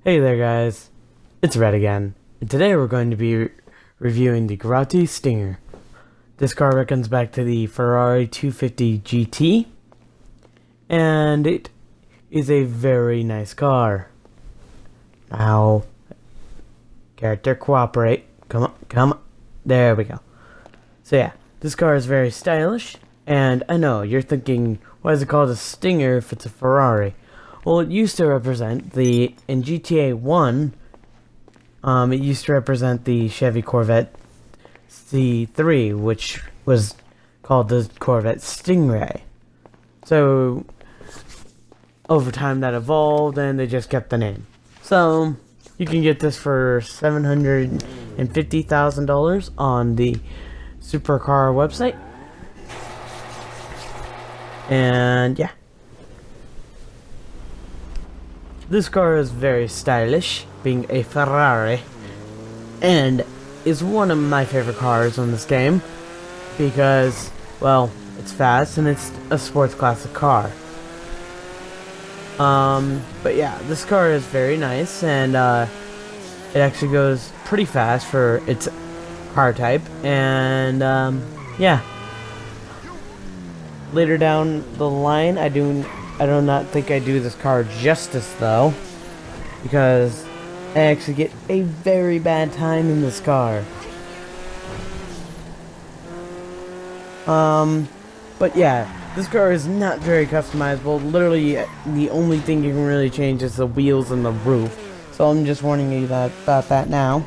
Hey there guys, it's Red again, and today we're going to be reviewing the Grotti Stinger. This car reckons back to the Ferrari 250 GT, and it is a very nice car. Now, character cooperate, come on, there we go. So yeah, this car is very stylish, and I know, you're thinking, why is it called a Stinger if it's a Ferrari? Well, it used to represent in GTA 1, it used to represent the Chevy Corvette C3, which was called the Corvette Stingray. So, over time that evolved, and they just kept the name. So, you can get this for $750,000 on the Supercar website. And, yeah. This car is very stylish, being a Ferrari, and is one of my favorite cars in this game, because, well, it's fast and it's a sports classic car. But yeah, this car is very nice, and it actually goes pretty fast for its car type, and yeah. Later down the line, I do not think I do this car justice though, because I actually get a very bad time in this car. But yeah, this car is not very customizable. Literally, the only thing you can really change is the wheels and the roof. So I'm just warning you about that now.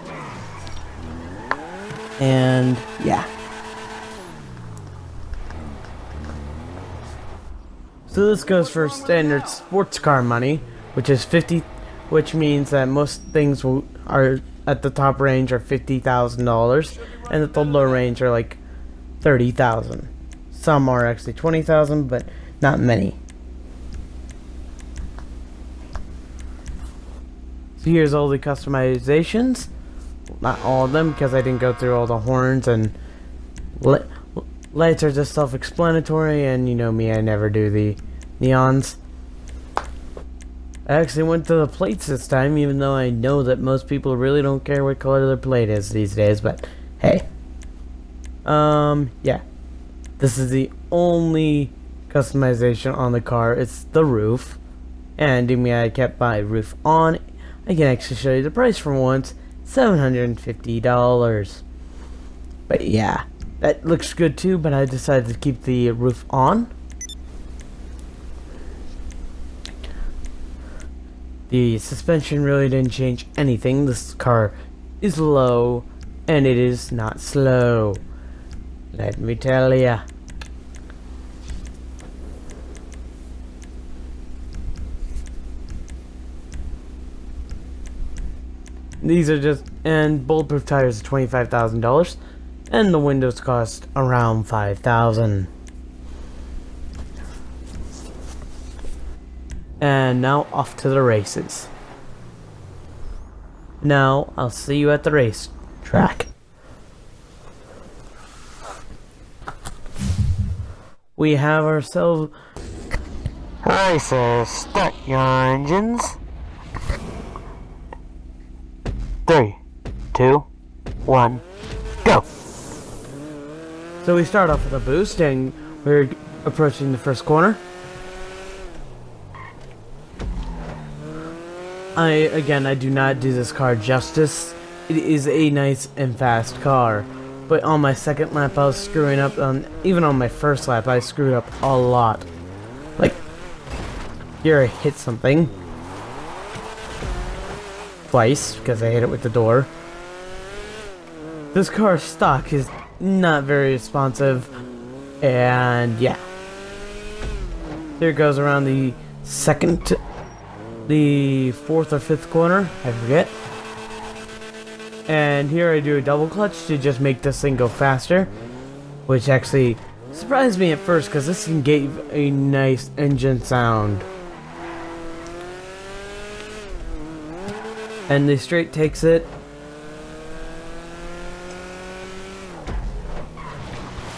And yeah. So this goes for standard sports car money, which is which means that most things are at the top range are $50,000, and at the low range are like $30,000. Some are actually $20,000, but not many. So here's all the customizations. Not all of them, because I didn't go through all the horns, and lights are just self-explanatory, and you know me, I never do the neons. I actually went to the plates this time, even though I know that most people really don't care what color their plate is these days, but hey. Yeah. This is the only customization on the car. It's the roof. And I mean, I kept my roof on. I can actually show you the price for once. $750. But yeah. That looks good too, but I decided to keep the roof on. The suspension really didn't change anything. This car is low, and it is not slow. Let me tell ya. These are just, and bulletproof tires are $25,000. And the windows cost around $5,000. And now off to the races. Now I'll see you at the race track. We have ourselves racers. Start your engines. 3, 2, 1, go. So we start off with a boost, and we're approaching the first corner. I do not do this car justice. It is a nice and fast car, but on my second lap I was screwing up. Even on my first lap I screwed up a lot. Like, here I hit something twice because I hit it with the door. This car's stock is not very responsive, and yeah. Here it goes around the fourth or fifth corner, I forget. And here I do a double clutch to just make this thing go faster, which actually surprised me at first because this thing gave a nice engine sound. And the straight takes it.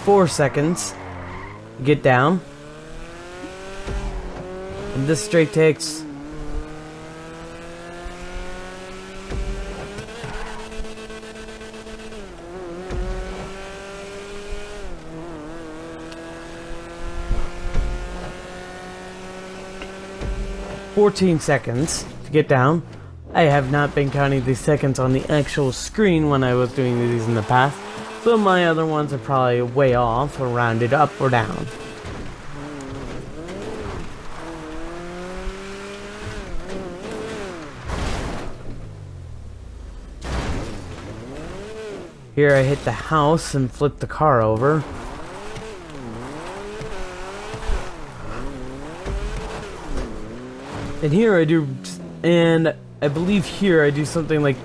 4 seconds. Get down. And this straight takes 14 seconds to get down. I have not been counting the seconds on the actual screen when I was doing these in the past, so my other ones are probably way off or rounded up or down. Here I hit the house and flip the car over. And here I do, and I believe here I do something like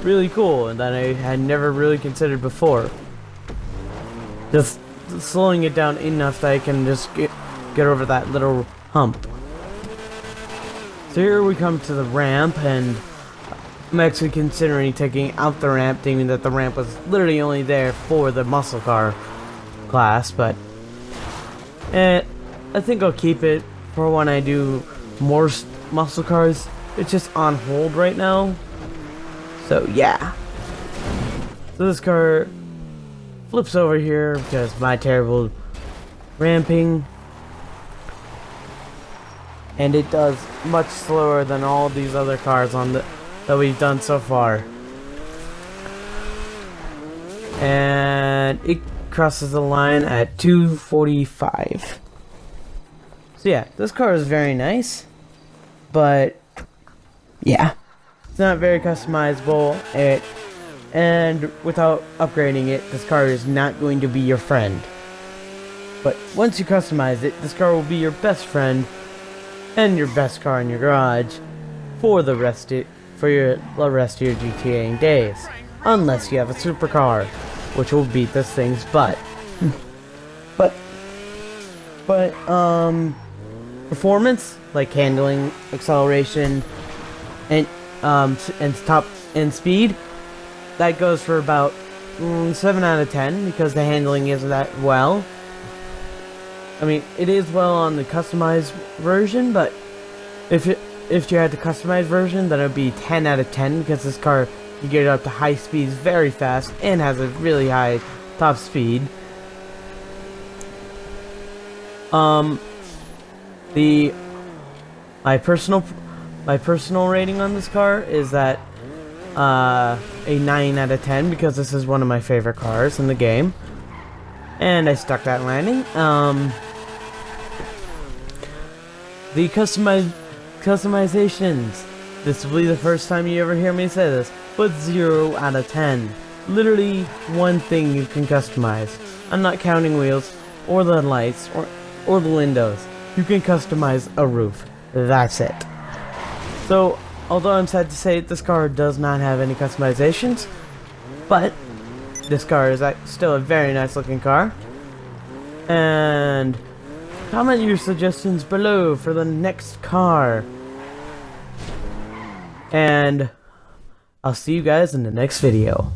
really cool and that I had never really considered before. Just slowing it down enough that I can just get over that little hump. So here we come to the ramp, and I'm actually considering taking out the ramp, thinking that the ramp was literally only there for the muscle car class, but I think I'll keep it for when I do more muscle cars. It's just on hold right now, so yeah. So this car flips over here because my terrible ramping, and it does much slower than all these other cars on the that we've done so far. And it crosses the line at 2:45. So yeah, this car is very nice, but yeah, it's not very customizable. And without upgrading it, this car is not going to be your friend. But once you customize it, this car will be your best friend and your best car in your garage for the rest of your GTAing days, unless you have a supercar, which will beat this thing's butt. but performance, like handling, acceleration, and top and speed, that goes for about 7 out of 10 because the handling isn't that well. I mean, it is well on the customized version, but if you had the customized version, then it would be 10 out of 10 because this car, you get it up to high speeds very fast and has a really high top speed. My personal rating on this car is that a 9 out of 10 because this is one of my favorite cars in the game, and I stuck that landing. The customizations. This will be the first time you ever hear me say this, but 0 out of 10. Literally one thing you can customize. I'm not counting wheels, or the lights, or the windows. You can customize a roof. That's it. So, although I'm sad to say this car does not have any customizations, but this car is still a very nice looking car. And comment your suggestions below for the next car. And I'll see you guys in the next video.